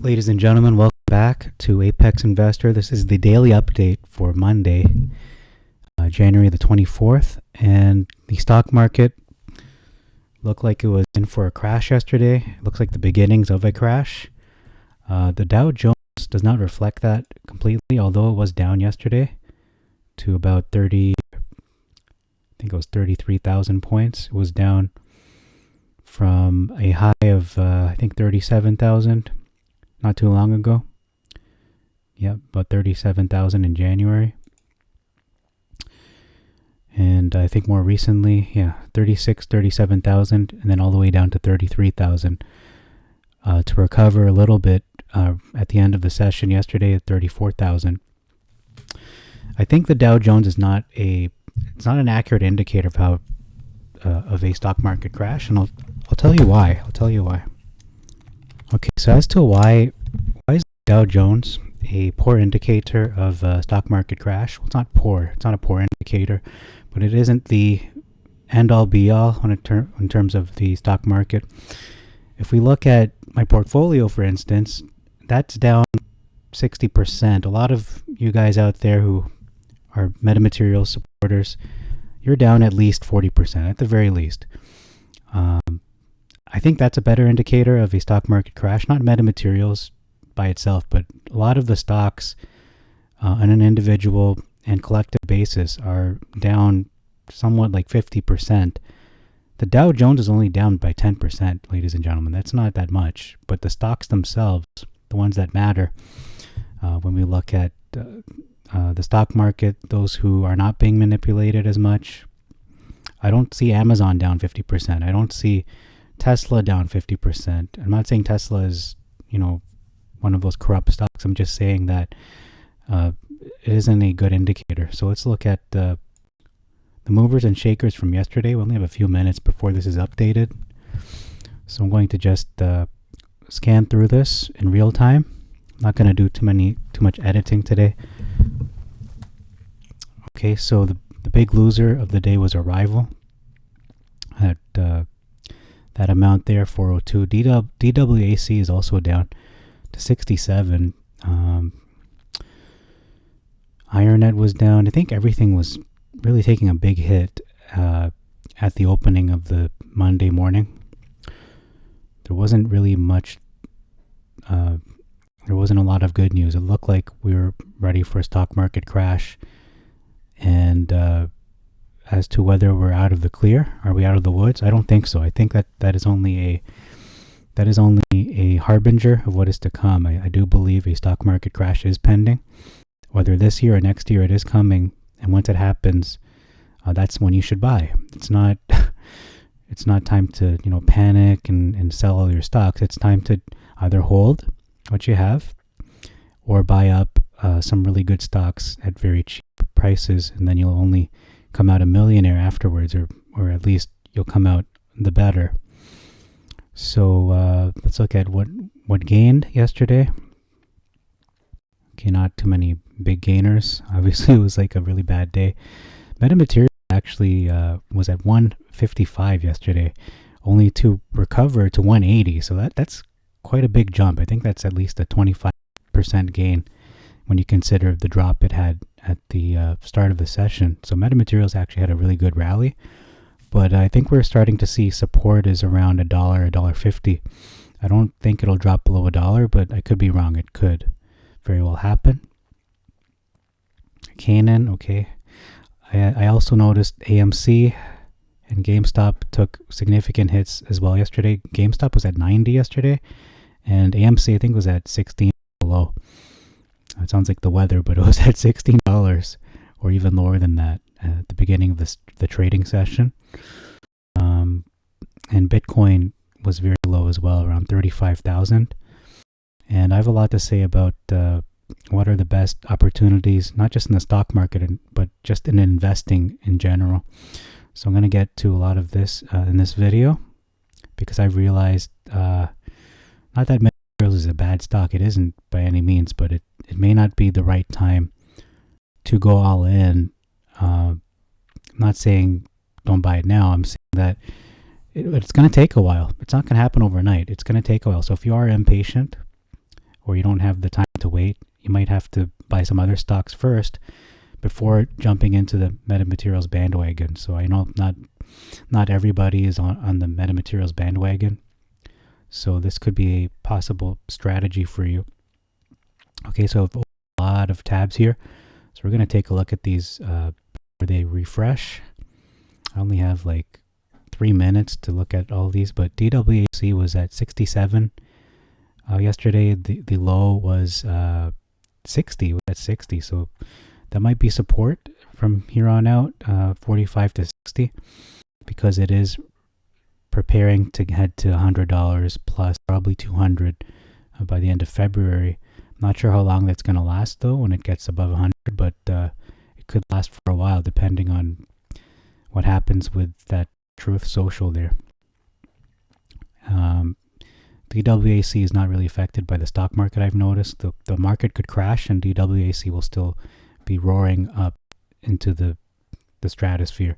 Ladies and gentlemen, welcome back to Apex Investor. This is the daily update for Monday, January the 24th. And the stock market looked like it was in for a crash yesterday. It looks like the beginnings of a crash. The Dow Jones does not reflect that completely, although it was down yesterday to about 33,000 points. It was down from a high of, 37,000 not too long ago. Yep, about 37,000 in January. And I think more recently, 37,000, and then all the way down to 33,000 to recover a little bit at the end of the session yesterday at 34,000. I think the Dow Jones is not an accurate indicator of how of a stock market crash, and I'll tell you why. Okay, so as to why is Dow Jones a poor indicator of a stock market crash? Well, it's not poor. It's not a poor indicator, but it isn't the end-all be-all in terms of the stock market. If we look at my portfolio, for instance, that's down 60%. A lot of you guys out there who are metamaterials supporters, you're down at least 40%, at the very least. I think that's a better indicator of a stock market crash, not metamaterials by itself, but a lot of the stocks on an individual and collective basis are down somewhat like 50%. The Dow Jones is only down by 10%, ladies and gentlemen. That's not that much, but the stocks themselves, the ones that matter, when we look at the stock market, those who are not being manipulated as much, I don't see Amazon down 50%. I don't see Tesla down 50%. I'm not saying Tesla is, one of those corrupt stocks. I'm just saying that it isn't a good indicator. So let's look at the movers and shakers from yesterday. We only have a few minutes before this is updated. So I'm going to just scan through this in real time. I'm not going to do too much editing today. Okay, so the big loser of the day was Arrival at that amount there, 402. DWAC is also down to 67. IronNet was down. I think everything was really taking a big hit at the opening of the Monday morning. There wasn't really much. There wasn't a lot of good news. It looked like we were ready for a stock market crash. And as to whether we're out of the clear, are we out of the woods? I don't think so. I think that is only a harbinger of what is to come. I do believe a stock market crash is pending. Whether this year or next year, it is coming. And once it happens, that's when you should buy. It's not time to panic and sell all your stocks. It's time to either hold what you have or buy up some really good stocks at very cheap prices, and then you'll only come out a millionaire afterwards, or at least you'll come out the better. So let's look at what gained yesterday. Okay, not too many big gainers. Obviously, it was like a really bad day. Metamaterial actually was at 155 yesterday, only to recover to 180. So that's quite a big jump. I think that's at least a 25% gain when you consider the drop it had at the start of the session. So metamaterials actually had a really good rally, but I think we're starting to see support is around $1.50. I don't think it'll drop below $1, but I could be wrong. It could very well happen. Canon, okay. I also noticed AMC and GameStop took significant hits as well yesterday. GameStop was at 90 yesterday, and AMC I think was at 16 below. It sounds like the weather, but it was at $16 or even lower than that at the beginning of the trading session. And Bitcoin was very low as well, around 35,000. And I have a lot to say about what are the best opportunities, not just in the stock market, but just in investing in general. So I'm going to get to a lot of this in this video, because I've realized not that materials is a bad stock. It isn't by any means, but it may not be the right time to go all in. I'm not saying don't buy it now. I'm saying that it's going to take a while. It's not going to happen overnight. It's going to take a while. So if you are impatient, or you don't have the time to wait, you might have to buy some other stocks first before jumping into the metamaterials bandwagon. So I know not everybody is on the metamaterials bandwagon. So this could be a possible strategy for you. Okay, so a lot of tabs here. So we're going to take a look at these where they refresh. I only have like 3 minutes to look at all these, but DWAC was at 67. Yesterday, the low was 60, at 60. So that might be support from here on out, 45 to 60, because it is preparing to head to $100 plus probably 200 by the end of February. Not sure how long that's going to last though when it gets above 100, but it could last for a while depending on what happens with that Truth Social there. DWAC is not really affected by the stock market, I've noticed. The market could crash and DWAC will still be roaring up into the stratosphere.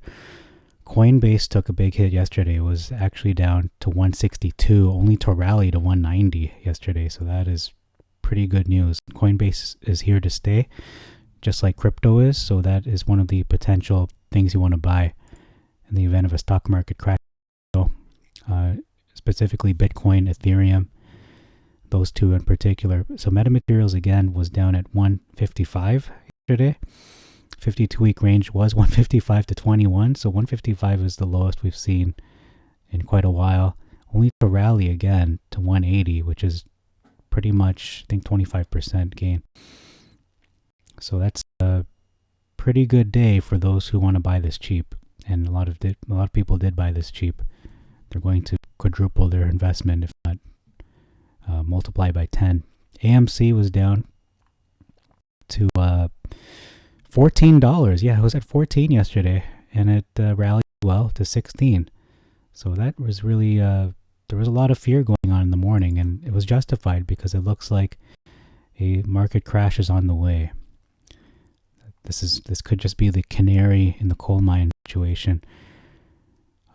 Coinbase took a big hit yesterday. It was actually down to 162, only to rally to 190 yesterday. So that is pretty good news. Coinbase is here to stay, just like crypto is. So that is one of the potential things you want to buy in the event of a stock market crash. So, specifically Bitcoin, Ethereum, those two in particular. So metamaterials again was down at 155 yesterday. 52-week range was 155 to 21. So 155 is the lowest we've seen in quite a while. Only to rally again to 180, which is pretty much, I think, 25% gain. So that's a pretty good day for those who want to buy this cheap. And a lot of people did buy this cheap. They're going to quadruple their investment, if not multiply by 10. AMC was down to $14. Yeah, it was at 14 yesterday, and it rallied well to 16. So that was really there was a lot of fear going on in the morning, and it was justified because it looks like a market crash is on the way. This could just be the canary in the coal mine situation.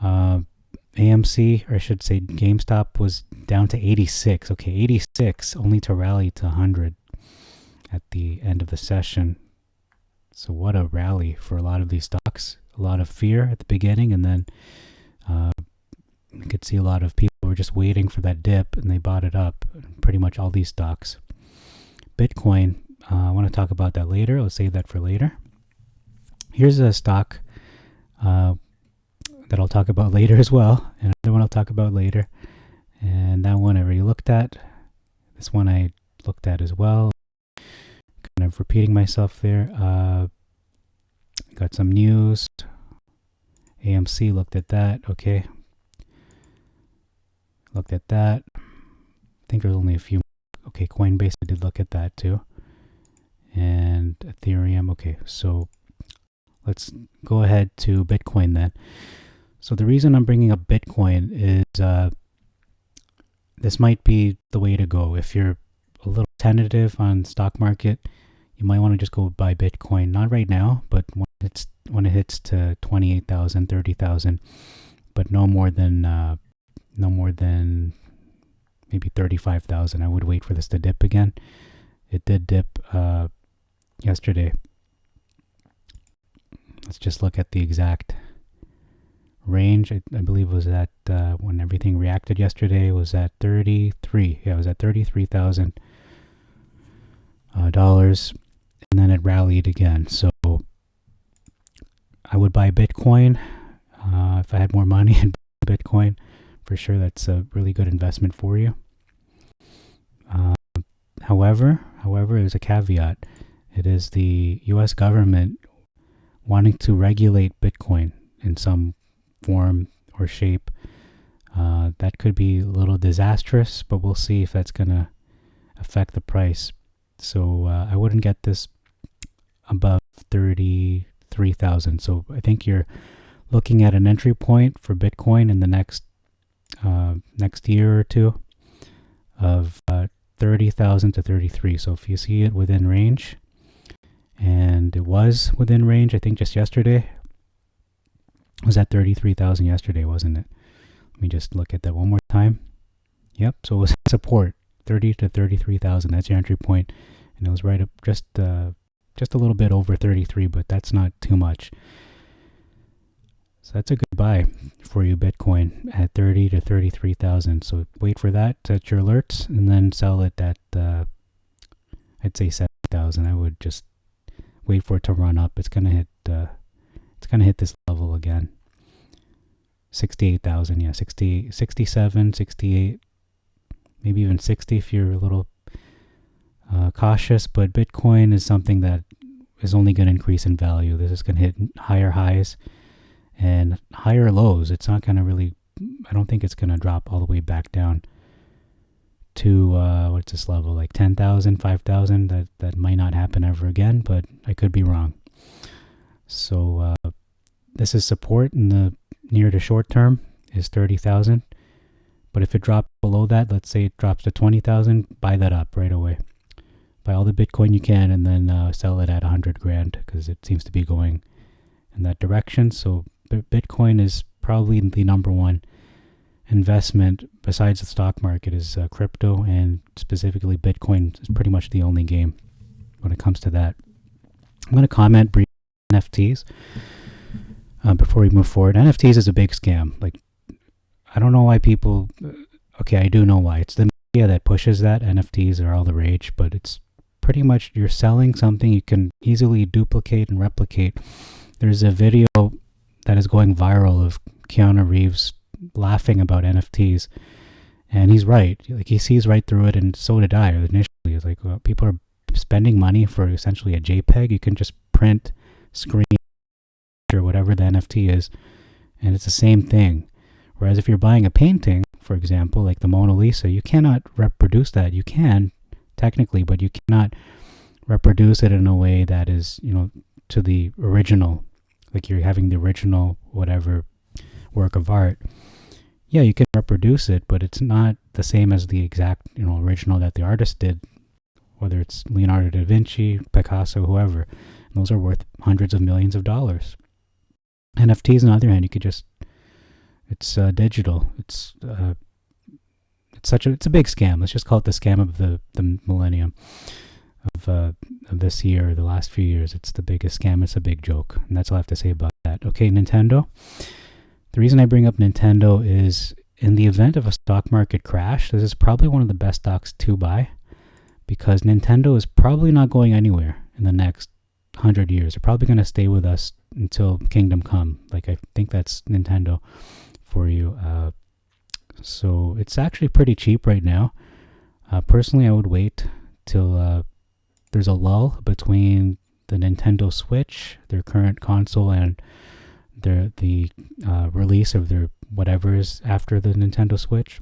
AMC, or I should say GameStop, was down to 86. Okay, 86, only to rally to 100 at the end of the session. So what a rally for a lot of these stocks. A lot of fear at the beginning, and then you could see a lot of people were just waiting for that dip, and they bought it up. Pretty much all these stocks. Bitcoin, I want to talk about that later. I'll save that for later. Here's a stock that I'll talk about later as well. And another one I'll talk about later. And that one I already looked at. This one I looked at as well. Kind of repeating myself there. Got some news. AMC, looked at that. Okay. Looked at that. I think there's only a few. Okay, Coinbase, I did look at that too. And Ethereum. Okay, so let's go ahead to Bitcoin then. So the reason I'm bringing up Bitcoin is this might be the way to go. If you're a little tentative on stock market, you might want to just go buy Bitcoin. Not right now, but when it hits to 28,000, 30,000, but no more than maybe 35,000. I would wait for this to dip again. It did dip yesterday. Let's just look at the exact range. I believe was at when everything reacted yesterday was at 33. Yeah, it was at $33,000, and then it rallied again. So I would buy Bitcoin if I had more money in Bitcoin. For sure, that's a really good investment for you. However, there's a caveat. It is the U.S. government wanting to regulate Bitcoin in some form or shape. That could be a little disastrous, but we'll see if that's going to affect the price. So I wouldn't get this above 33,000. So I think you're looking at an entry point for Bitcoin in the next year or two of 30,000 to 33. So if you see it within range, and it was within range, I think just yesterday, it was at 33,000 yesterday, wasn't it? Let me just look at that one more time. Yep, so it was support, 30 to 33,000. That's your entry point, and it was right up just a little bit over 33, but that's not too much. So that's a good buy for you, Bitcoin, at 30 to 33,000. So wait for that, set your alerts, and then sell it at I'd say 7,000. I would just wait for it to run up. It's gonna hit this level again. 68,000, yeah, 60, 67, 68, maybe even 60 if you're a little cautious. But Bitcoin is something that is only going to increase in value. This is going to hit higher highs and higher lows. It's not going to really, I don't think it's going to drop all the way back down to, what's this level, like 10,000, 5,000. That might not happen ever again, but I could be wrong. So this is support in the near to short term is 30,000. But if it drops below that, let's say it drops to 20,000, buy that up right away. Buy all the Bitcoin you can and then sell it at 100 grand because it seems to be going in that direction. So Bitcoin is probably the number one investment besides the stock market is crypto, and specifically Bitcoin is pretty much the only game when it comes to that. I'm going to comment briefly on NFTs before we move forward. NFTs is a big scam. Like, I don't know why people, okay, I do know why. It's the media that pushes that. NFTs are all the rage, but it's pretty much you're selling something you can easily duplicate and replicate. There's a video that is going viral of Keanu Reeves laughing about NFTs, and he's right. Like, he sees right through it, and so did I initially. It's like, well, people are spending money for essentially a JPEG. You can just print, screen, or whatever the NFT is, and it's the same thing. Whereas if you're buying a painting, for example, like the Mona Lisa, you cannot reproduce that. You can, technically, but you cannot reproduce it in a way that is, to the original. Like you're having the original, whatever, work of art. Yeah, you can reproduce it, but it's not the same as the exact, original that the artist did, whether it's Leonardo da Vinci, Picasso, whoever. And those are worth hundreds of millions of dollars. NFTs, on the other hand, you could just, it's digital. It's a big scam. Let's just call it the scam of the millennium of this year, the last few years. It's the biggest scam. It's a big joke, and that's all I have to say about that. Okay, Nintendo. The reason I bring up Nintendo is in the event of a stock market crash, this is probably one of the best stocks to buy because Nintendo is probably not going anywhere in the next 100 years. They're probably going to stay with us until Kingdom Come. Like, I think that's Nintendo for you. So it's actually pretty cheap right now. Personally, I would wait till there's a lull between the Nintendo Switch, their current console, and the release of their whatever is after the Nintendo Switch,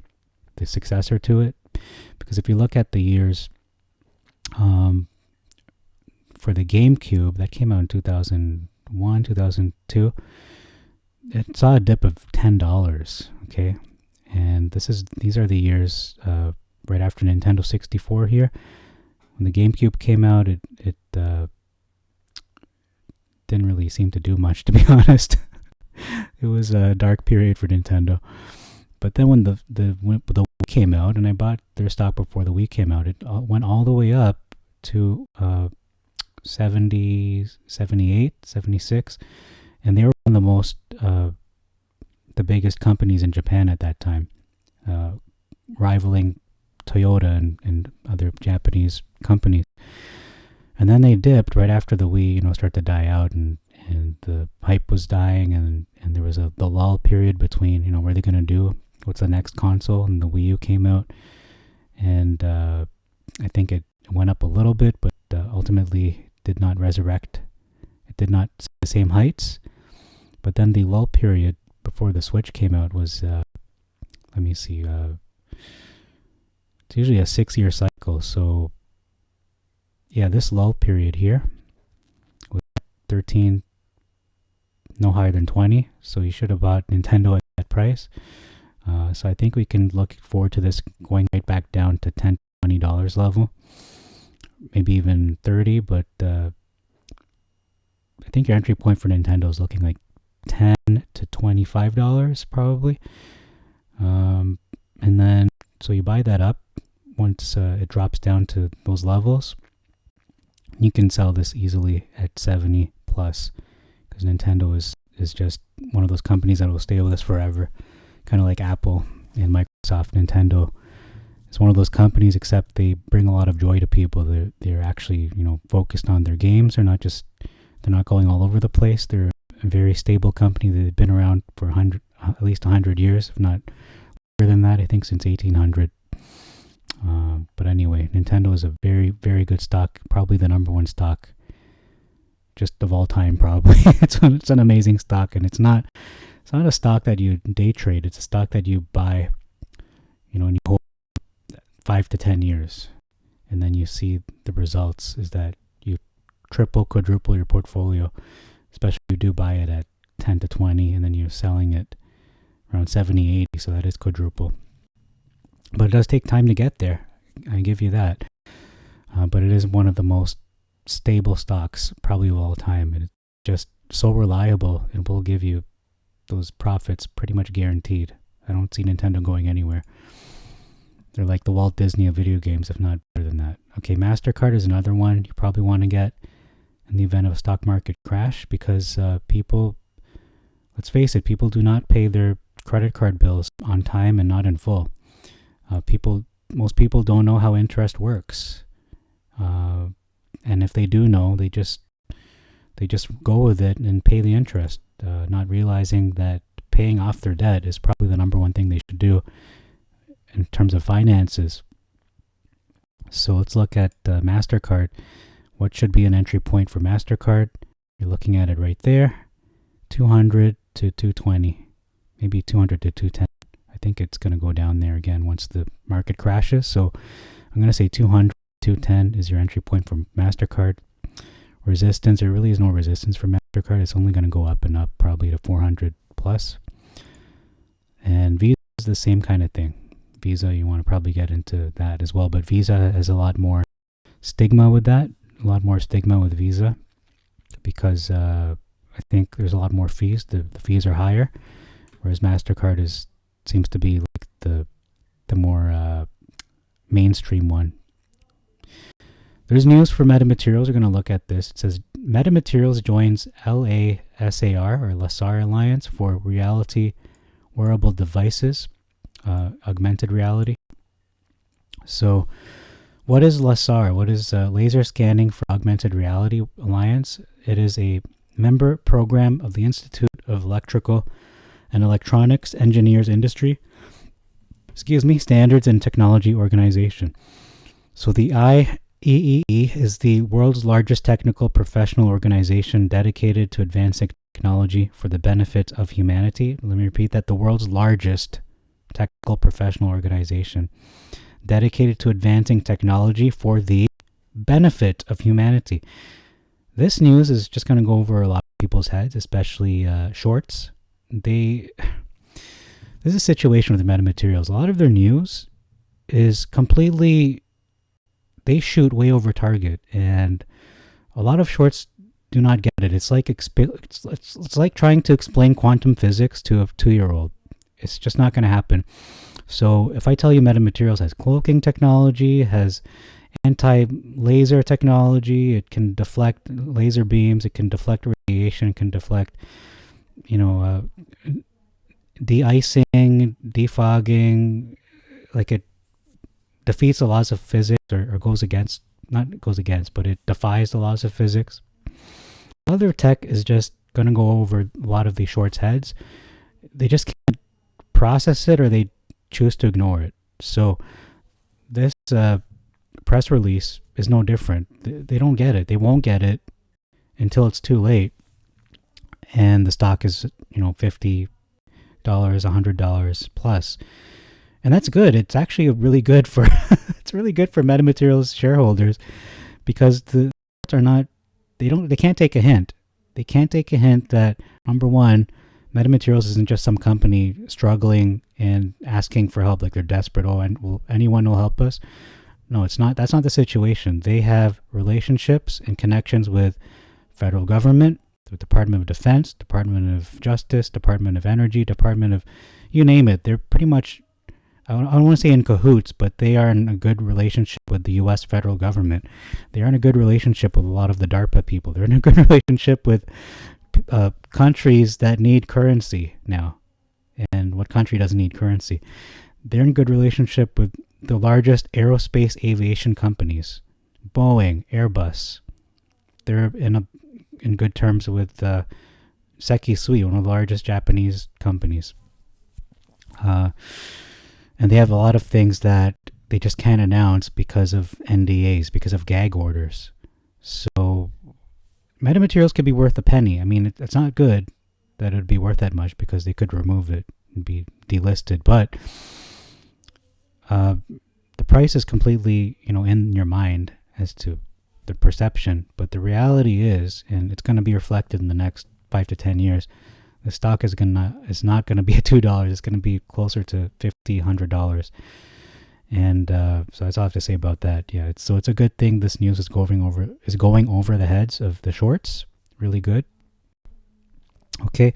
the successor to it. Because if you look at the years for the GameCube, that came out in 2001, 2002, it saw a dip of $10, okay? And these are the years right after Nintendo 64 here. When the GameCube came out, it didn't really seem to do much, to be honest. It was a dark period for Nintendo. But then when the Wii came out, and I bought their stock before the Wii came out, it went all the way up to 70, 78, 76. And they were one of the biggest companies in Japan at that time, rivaling Toyota and other Japanese companies. And then they dipped right after the Wii, started to die out, and the hype was dying, and there was the lull period between, what are they going to do? What's the next console? And the Wii U came out, and I think it went up a little bit, but ultimately did not resurrect. It did not see the same heights. But then the lull period before the Switch came out was, let me see, it's usually a 6-year cycle. So, yeah, this lull period here was 13, no higher than 20. So you should have bought Nintendo at that price. So I think we can look forward to this going right back down to $10, $20 level, maybe even 30. But I think your entry point for Nintendo is looking like $10 to $25 probably. And then, so you buy that up once it drops down to those levels, you can sell this easily at 70 plus, because Nintendo is just one of those companies that will stay with us forever, kind of like Apple and Microsoft. Nintendo is one of those companies, except they bring a lot of joy to people. They're actually, focused on their games. They're not going all over the place. They're a very stable company. They've been around for at least 100 years, if not longer than that. I think since 1800. But anyway, Nintendo is a very, very good stock. Probably the number one stock, just of all time. Probably it's an amazing stock, and it's not a stock that you day trade. It's a stock that you buy, and you hold 5 to 10 years, and then you see the results is that you triple, quadruple your portfolio. Especially if you do buy it at 10 to 20, and then you're selling it around 70, 80. So that is quadruple. But it does take time to get there. I give you that. But it is one of the most stable stocks probably of all time. And it's just so reliable, and will give you those profits pretty much guaranteed. I don't see Nintendo going anywhere. They're like the Walt Disney of video games, if not better than that. Okay, MasterCard is another one you probably want to get in the event of a stock market crash, because people, let's face it, people do not pay their credit card bills on time and not in full. Most people don't know how interest works, and if they do know, they just go with it and pay the interest, not realizing that paying off their debt is probably the number one thing they should do in terms of finances. So let's look at MasterCard. What should be an entry point for MasterCard? You're looking at it right there, 200 to 220, maybe 200 to 210. I think it's going to go down there again once the market crashes. So I'm going to say 200 to 210 is your entry point for MasterCard. Resistance, there really is no resistance for MasterCard. It's only going to go up and up, probably to 400 plus. And Visa is the same kind of thing. Visa, you want to probably get into that as well, but Visa has a lot more stigma with that, a lot more stigma with Visa, because I think there's a lot more fees. The fees are higher, whereas MasterCard seems to be like the more mainstream one. There's news for Metamaterials. We're going to look at this. It says Metamaterials joins LASAR or LASAR Alliance for Reality Wearable Devices, augmented reality. So what is LASAR? What is Laser Scanning for Augmented Reality Alliance? It is a member program of the Institute of Electrical and Electronics Engineers Industry, Standards and Technology Organization. So the IEEE is the world's largest technical professional organization dedicated to advancing technology for the benefit of humanity. Let me repeat that: the world's largest technical professional organization dedicated to advancing technology for the benefit of humanity. This news is just going to go over a lot of people's heads, especially shorts. There's a situation with the Metamaterials. A lot of their news is completely, they shoot way over target, and a lot of shorts do not get it. It's like it's like trying to explain quantum physics to a 2-year-old. It's just not going to happen. So if I tell you Metamaterials has cloaking technology, has anti-laser technology, it can deflect laser beams, it can deflect radiation, it can deflect, de-icing, defogging, like it defeats the laws of physics or but it defies the laws of physics. Other tech is just going to go over a lot of the shorts' heads. They just can't process it, or they choose to ignore it. So this press release is no different. They don't get it. They won't get it until it's too late, and the stock is $50, $100 plus, and that's good. It's actually really good for it's really good for Metamaterials shareholders, because they can't take a hint. They can't take a hint that, number one, Metamaterials isn't just some company struggling and asking for help, like they're desperate. Oh, and will anyone help us? No, it's not. That's not the situation. They have relationships and connections with federal government, the Department of Defense, Department of Justice, Department of Energy, Department of, you name it. They're pretty much don't want to say in cahoots, but they are in a good relationship with the U.S. federal government. They are in a good relationship with a lot of the DARPA people. They're in a good relationship with countries that need currency now. And what country doesn't need currency? They're in good relationship with the largest aerospace aviation companies, Boeing, Airbus. They're in good terms with Sekisui, one of the largest Japanese companies. And they have a lot of things that they just can't announce because of NDAs, because of gag orders. So metamaterials could be worth a penny. I mean, it's not good that it would be worth that much because they could remove it and be delisted. But the price is completely, in your mind as to the perception. But the reality is, and it's going to be reflected in the next 5 to 10 years, the stock is not going to be at $2. It's going to be closer to $50, $100. And so that's all I have to say about that. Yeah, it's a good thing this news is going over the heads of the shorts. Really good. Okay,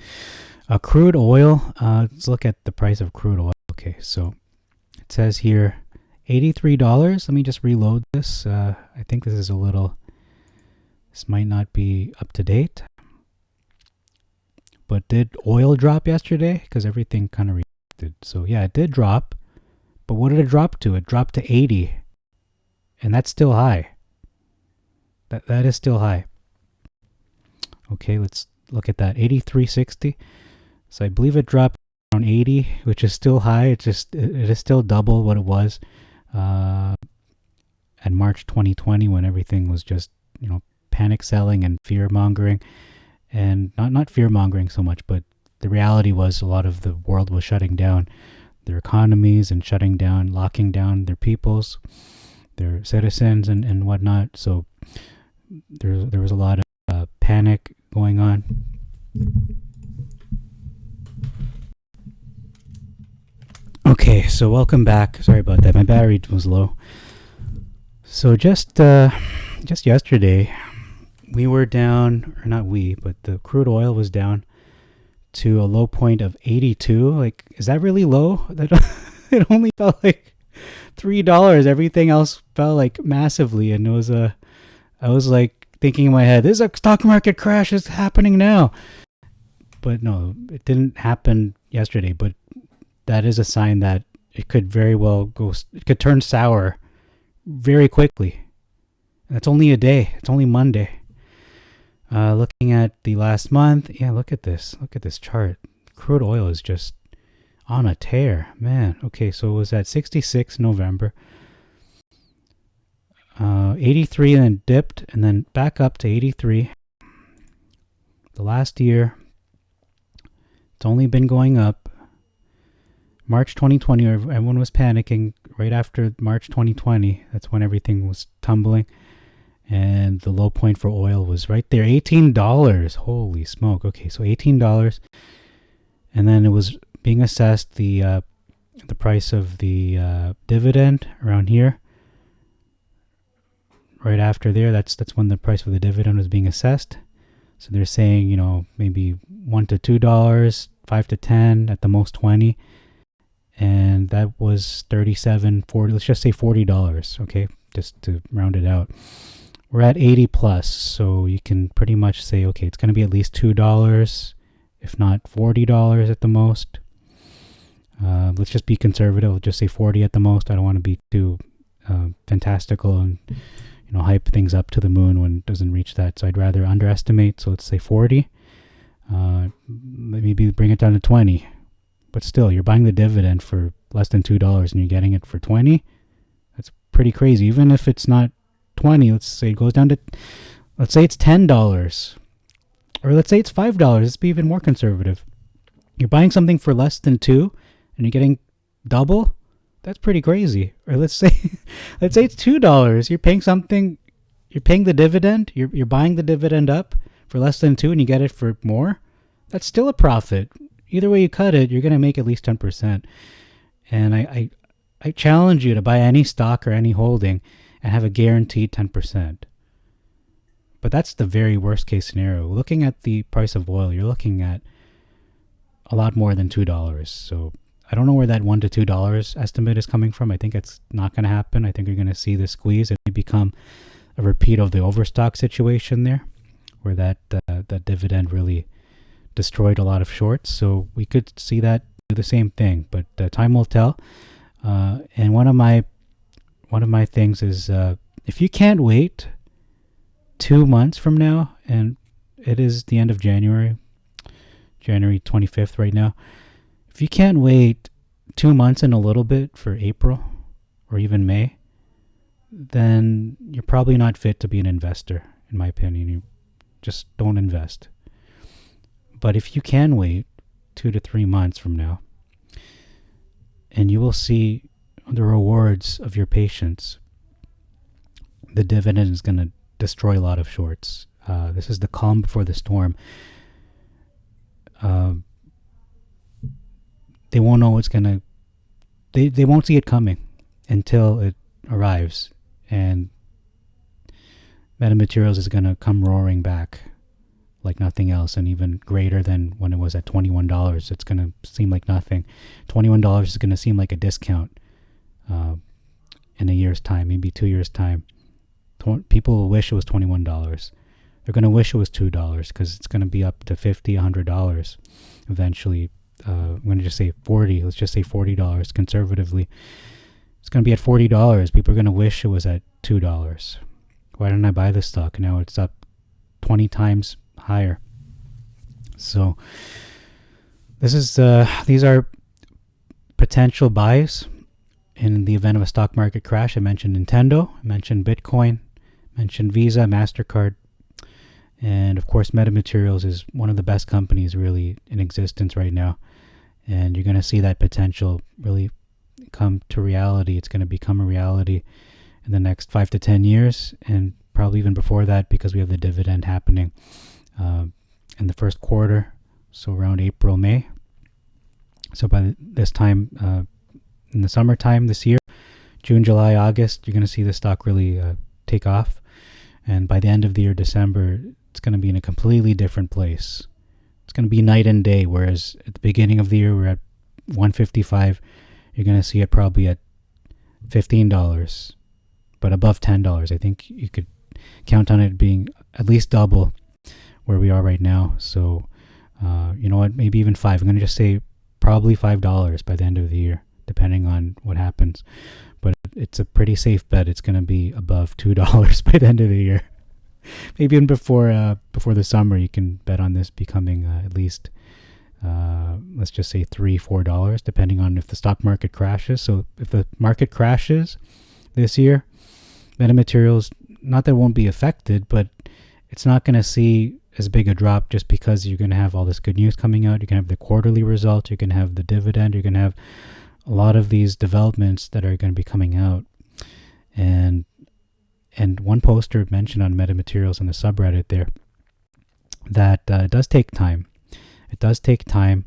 crude oil. Let's look at the price of crude oil. Okay, so it says here $83. Let me just reload this. I think this might not be up to date. But did oil drop yesterday? Because everything kind of reacted. So yeah, it did drop. But what did it drop to? It dropped to 80. And that's still high. That is still high. Okay, let's look at that. 83.60. So I believe it dropped around 80, which is still high. It is still double what it was at March 2020 when everything was just, panic selling and fear mongering. And not fear mongering so much, but the reality was a lot of the world was shutting down their economies and shutting down, locking down their peoples, their citizens and whatnot. So there was a lot of panic going on. Okay, so welcome back. Sorry about that. My battery was low. So just yesterday, we were down, or not we, but the crude oil was down to a low point of 82. Like, is that really low? It only felt like $3. Everything else fell like massively, and I was like thinking in my head, "This is a stock market crash is happening now." But no, it didn't happen yesterday. But that is a sign that it could very well it could turn sour very quickly. And it's only a day. It's only Monday. Looking at the last month, yeah, look at this chart. Crude oil is just on a tear, man. Okay, so it was at 66 November, 83, and then dipped, and then back up to 83. The last year, it's only been going up. March 2020, everyone was panicking right after March 2020. That's when everything was tumbling. And the low point for oil was right there, $18. Holy smoke. Okay, so $18. And then it was being assessed, the price of the dividend around here. Right after there, that's when the price of the dividend was being assessed. So they're saying, maybe $1 to $2, 5 to 10, at the most 20. And that was 37, 40, let's just say $40, okay? Just to round it out. We're at 80 plus, so you can pretty much say, okay, it's going to be at least $2, if not $40 at the most. Let's just be conservative. Let's just say 40 at the most. I don't want to be too fantastical and hype things up to the moon when it doesn't reach that. So I'd rather underestimate. So let's say 40. Maybe bring it down to 20. But still, you're buying the dividend for less than $2 and you're getting it for 20. That's pretty crazy. Even if it's not 20, let's say it goes down to, let's say it's $10, or let's say it's $5. Let's be even more conservative. You're buying something for less than 2 and you're getting double. That's pretty crazy. Or let's say it's $2. You're paying the dividend. You're buying the dividend up for less than 2 and you get it for more. That's still a profit. Either way you cut it, you're going to make at least 10%. And I challenge you to buy any stock or any holding and have a guaranteed 10%. But that's the very worst case scenario. Looking at the price of oil, you're looking at a lot more than $2. So I don't know where that $1 to $2 estimate is coming from. I think it's not going to happen. I think you're going to see the squeeze. It may become a repeat of the overstock situation there, where that dividend really destroyed a lot of shorts. So we could see that do the same thing, but time will tell. And one of my things is if you can't wait 2 months from now, and it is the end of January 25th right now. If you can't wait 2 months and a little bit for April or even May, then you're probably not fit to be an investor, in my opinion. You just don't invest. But if you can wait 2 to 3 months from now, and you will see the rewards of your patience, the dividend is going to destroy a lot of shorts. This is the calm before the storm. They won't know what's going to... They won't see it coming until it arrives. And metamaterials is going to come roaring back like nothing else, and even greater than when it was at $21. It's going to seem like nothing. $21 is going to seem like a discount in a year's time, maybe 2 years' time. People will wish it was $21. They're going to wish it was $2 because it's going to be up to $50, $100 eventually. I'm going to just say 40. Let's just say $40 conservatively. It's going to be at $40. People are going to wish it was at $2. Why didn't I buy this stock? Now it's up 20 times higher. So these are potential buys in the event of a stock market crash. I mentioned Nintendo, I mentioned Bitcoin, I mentioned Visa, MasterCard, and of course MetaMaterials is one of the best companies really in existence right now. And you're going to see that potential really come to reality. It's going to become a reality in the next 5 to 10 years, and probably even before that, because we have the dividend happening in the first quarter, so around April, May. So by this time, in the summertime this year, June, July, August, you're going to see the stock really take off. And by the end of the year, December, it's going to be in a completely different place. It's going to be night and day, whereas at the beginning of the year, we're at $155. You're going to see it probably at $15, but above $10. I think you could count on it being at least double where we are right now. So, you know what, maybe even $5. I'm going to just say probably $5 by the end of the year, depending on what happens. But it's a pretty safe bet. It's going to be above $2 by the end of the year. Maybe even before the summer, you can bet on this becoming at least, let's just say $3-4, depending on if the stock market crashes. So if the market crashes this year, metamaterials, not that it won't be affected, but it's not going to see as big a drop just because you're going to have all this good news coming out. You're going to have the quarterly results. You're going to have the dividend. You're going to have a lot of these developments that are going to be coming out. And one poster mentioned on metamaterials on the subreddit there that it does take time. It does take time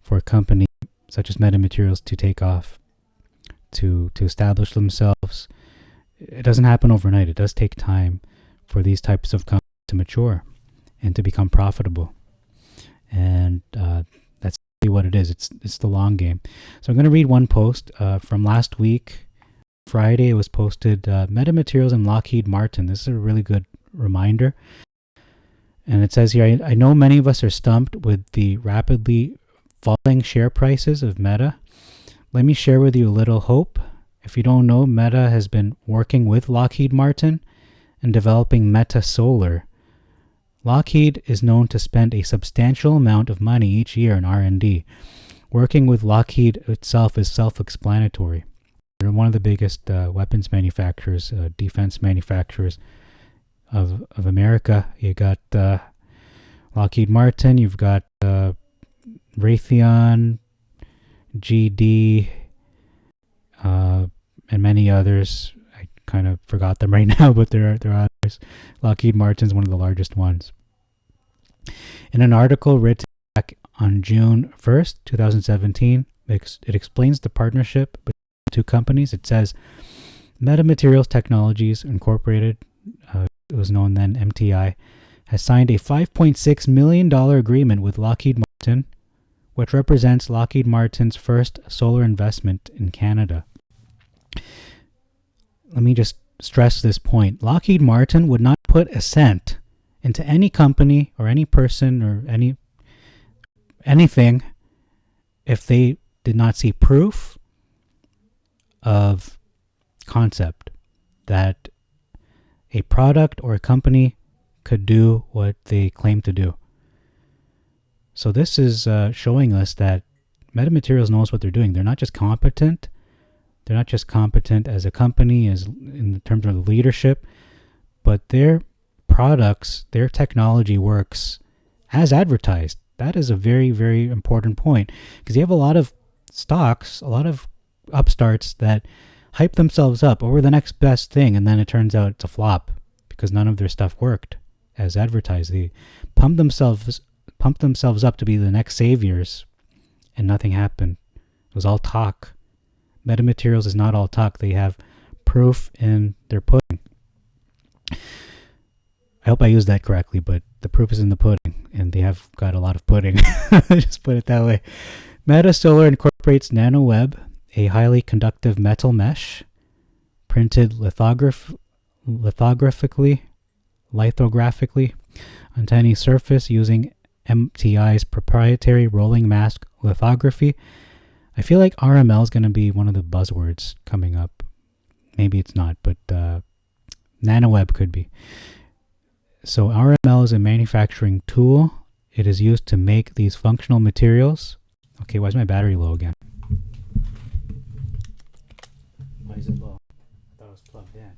for a company such as metamaterials to take off, to establish themselves. It doesn't happen overnight. It does take time for these types of companies to mature and to become profitable. And that's really what it is. It's the long game. So I'm going to read one post from last week. Friday, it was posted, Metamaterials and Lockheed Martin. This is a really good reminder. And it says here, I know many of us are stumped with the rapidly falling share prices of Meta. Let me share with you a little hope. If you don't know, Meta has been working with Lockheed Martin and developing Meta Solar. Lockheed is known to spend a substantial amount of money each year in R&D. Working with Lockheed itself is self-explanatory. They're one of the biggest weapons manufacturers, defense manufacturers of America. You got Lockheed Martin, you've got Raytheon, GD, and many others. I kind of forgot them right now, but there are others. Lockheed Martin's one of the largest ones. In an article written back on June 1st, 2017, it explains the partnership between the two companies. It says, Metamaterials Technologies Incorporated, it was known then MTI, has signed a $5.6 million agreement with Lockheed Martin, which represents Lockheed Martin's first solar investment in Canada. Let me just stress this point. Lockheed Martin would not put a cent into any company or any person or anything if they did not see proof of concept that a product or a company could do what they claim to do. So this is showing us that Metamaterials knows what they're doing. They're not just competent. They're not just competent as a company, as in terms of the leadership, but their products, their technology works as advertised. That is a very, very important point, because you have a lot of stocks, a lot of upstarts that hype themselves up over the next best thing, and then it turns out it's a flop because none of their stuff worked as advertised. They pump themselves up to be the next saviors, and nothing happened. It was all talk. Metamaterials is not all talk. They have proof in their pudding. I hope I used that correctly, but the proof is in the pudding, and they have got a lot of pudding. Just put it that way. Meta Solar incorporates NanoWeb, a highly conductive metal mesh, printed lithographically onto any surface using MTI's proprietary rolling mask lithography. I feel like RML is going to be one of the buzzwords coming up. Maybe it's not, but NanoWeb could be. So RML is a manufacturing tool. It is used to make these functional materials. Okay, why is my battery low again? Why is it low? I thought it was plugged in.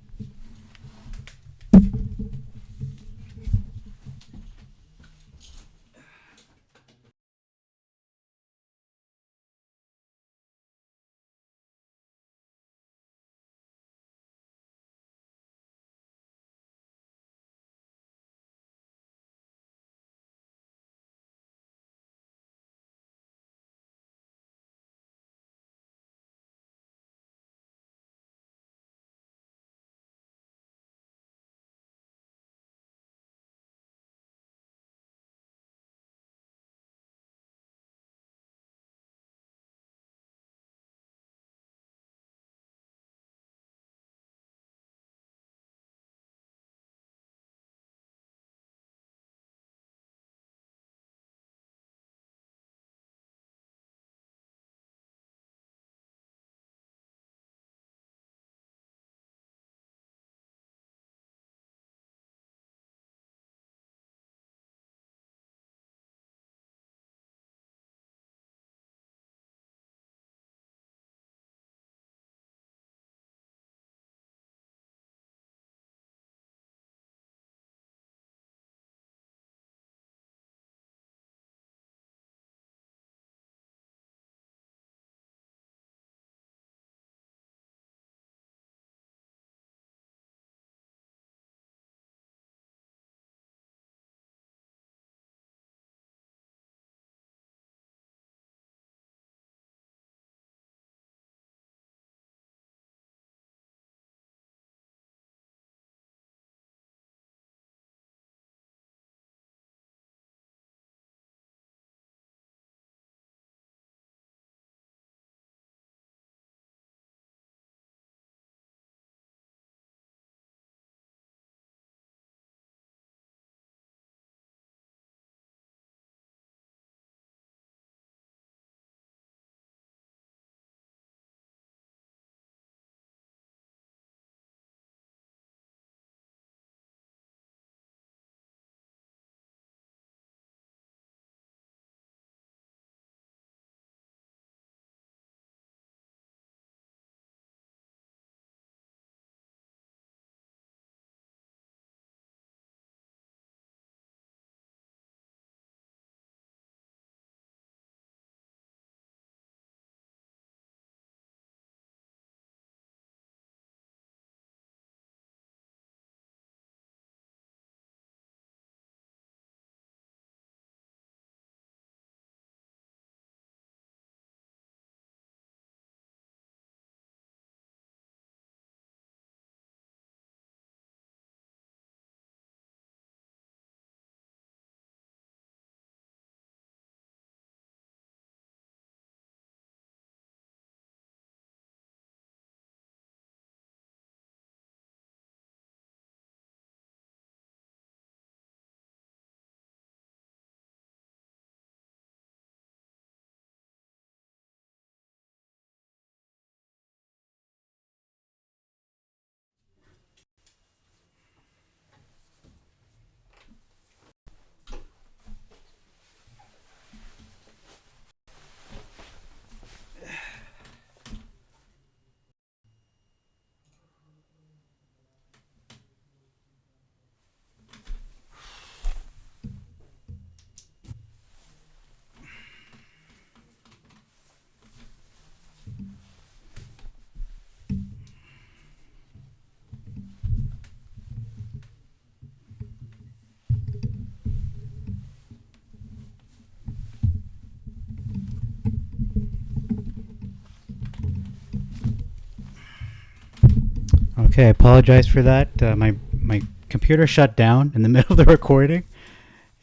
Okay, I apologize for that. My computer shut down in the middle of the recording,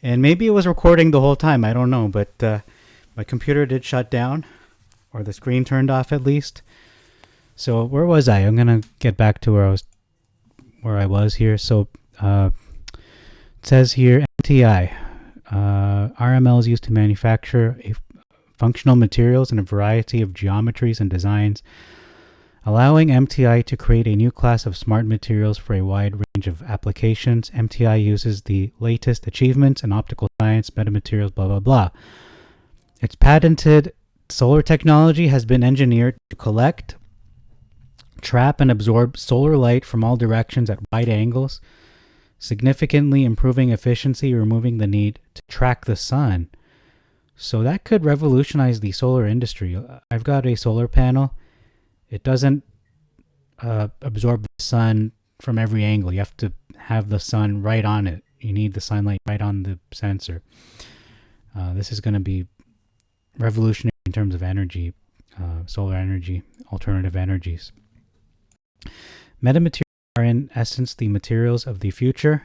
and maybe it was recording the whole time. I don't know, but my computer did shut down, or the screen turned off at least. So where was I? I'm gonna get back to where I was here. So it says here MTI. RML is used to manufacture functional materials in a variety of geometries and designs, allowing MTI to create a new class of smart materials for a wide range of applications. MTI uses the latest achievements in optical science, metamaterials, blah, blah, blah. Its patented solar technology has been engineered to collect, trap, and absorb solar light from all directions at wide angles, significantly improving efficiency, removing the need to track the sun. So that could revolutionize the solar industry. I've got a solar panel. It doesn't absorb the sun from every angle. You have to have the sun right on it. You need the sunlight right on the sensor. This is going to be revolutionary in terms of energy, solar energy, alternative energies. Metamaterials are in essence the materials of the future.